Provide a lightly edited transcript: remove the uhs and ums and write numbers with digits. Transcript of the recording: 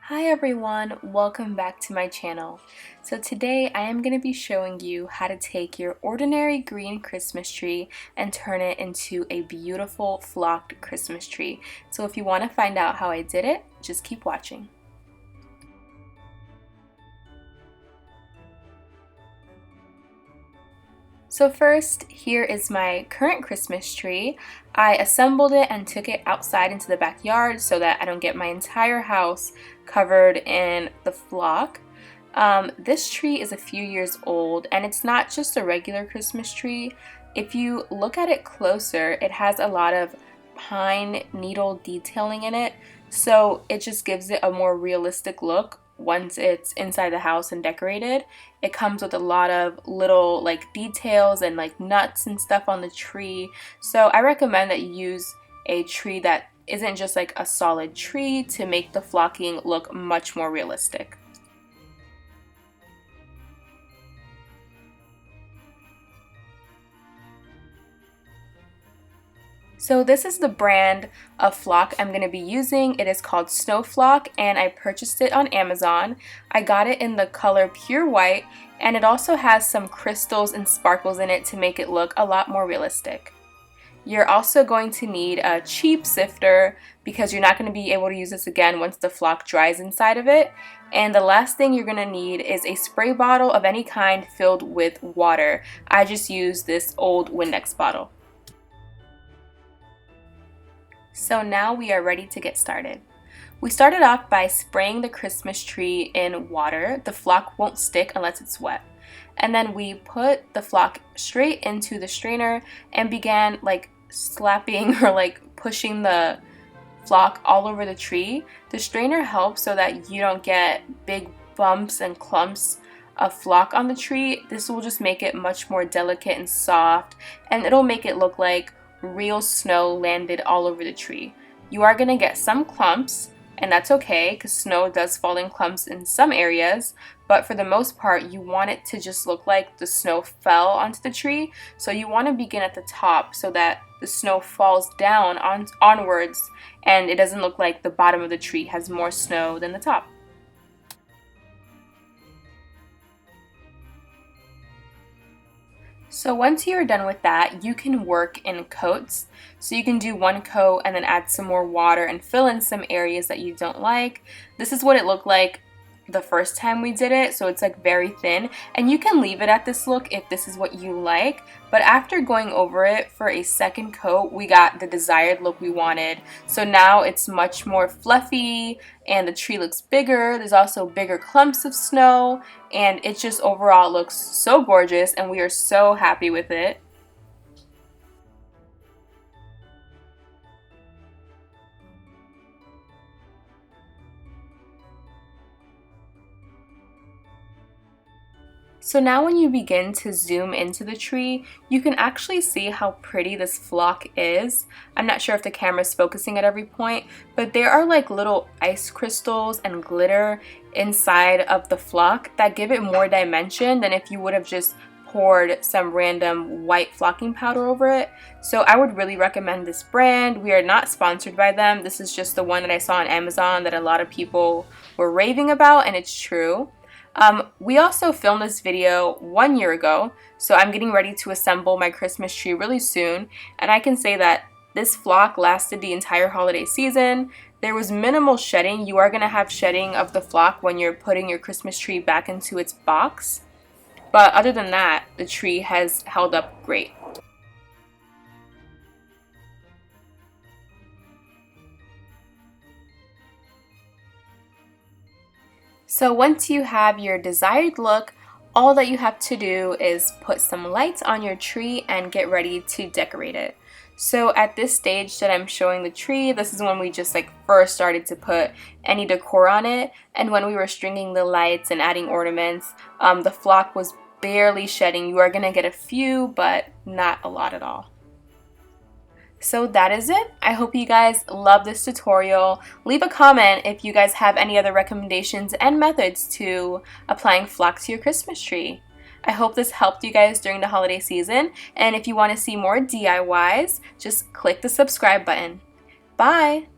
Hi everyone, welcome back to my channel. So today I am going to be showing you how to take your ordinary green Christmas tree and turn it into a beautiful flocked Christmas tree. So if you want to find out how I did it, just keep watching. So first, here is my current Christmas tree. I assembled it and took it outside into the backyard so that I don't get my entire house covered in the flock. This tree is a few years old and it's not just a regular Christmas tree. If you look at it closer, it has a lot of pine needle detailing in it, so it just gives it a more realistic look once it's inside the house and decorated. It comes with a lot of little details and nuts and stuff on the tree. So I recommend that you use a tree that isn't just like a solid tree to make the flocking look much more realistic. So this is the brand of flock I'm going to be using. It is called SnoFlock and I purchased it on Amazon. I got it in the color pure white and it also has some crystals and sparkles in it to make it look a lot more realistic. You're also going to need a cheap sifter because you're not going to be able to use this again once the flock dries inside of it. And the last thing you're going to need is a spray bottle of any kind filled with water. I just used this old Windex bottle. So now we are ready to get started. We started off by spraying the Christmas tree in water. The flock won't stick unless it's wet. And then we put the flock straight into the strainer and began slapping or pushing the flock all over the tree. The strainer helps so that you don't get big bumps and clumps of flock on the tree. This will just make it much more delicate and soft, and it'll make it look like real snow landed all over the tree. You are going to get some clumps, and that's okay because snow does fall in clumps in some areas, but for the most part you want it to just look like the snow fell onto the tree. So you want to begin at the top so that the snow falls down onwards and it doesn't look like the bottom of the tree has more snow than the top. So once you're done with that, you can work in coats. So you can do one coat and then add some more water and fill in some areas that you don't like. This is what it looked like the first time we did it, so it's very thin, and you can leave it at this look if this is what you like, but after going over it for a second coat we got the desired look we wanted. So now it's much more fluffy and the tree looks bigger. There's also bigger clumps of snow and it just overall looks so gorgeous and we are so happy with it. So now when you begin to zoom into the tree, you can actually see how pretty this flock is. I'm not sure if the camera is focusing at every point, but there are little ice crystals and glitter inside of the flock that give it more dimension than if you would have just poured some random white flocking powder over it. So I would really recommend this brand. We are not sponsored by them. This is just the one that I saw on Amazon that a lot of people were raving about, and it's true. We also filmed this video 1 year ago, so I'm getting ready to assemble my Christmas tree really soon, and I can say that this flock lasted the entire holiday season. There was minimal shedding. You are going to have shedding of the flock when you're putting your Christmas tree back into its box, but other than that, the tree has held up great. So once you have your desired look, all that you have to do is put some lights on your tree and get ready to decorate it. So at this stage that I'm showing the tree, this is when we just first started to put any decor on it, and when we were stringing the lights and adding ornaments, the flock was barely shedding. You are going to get a few, but not a lot at all. So that is it. I hope you guys love this tutorial. Leave a comment if you guys have any other recommendations and methods to applying flock to your Christmas tree. I hope this helped you guys during the holiday season, and if you want to see more DIYs, just click the subscribe button. Bye!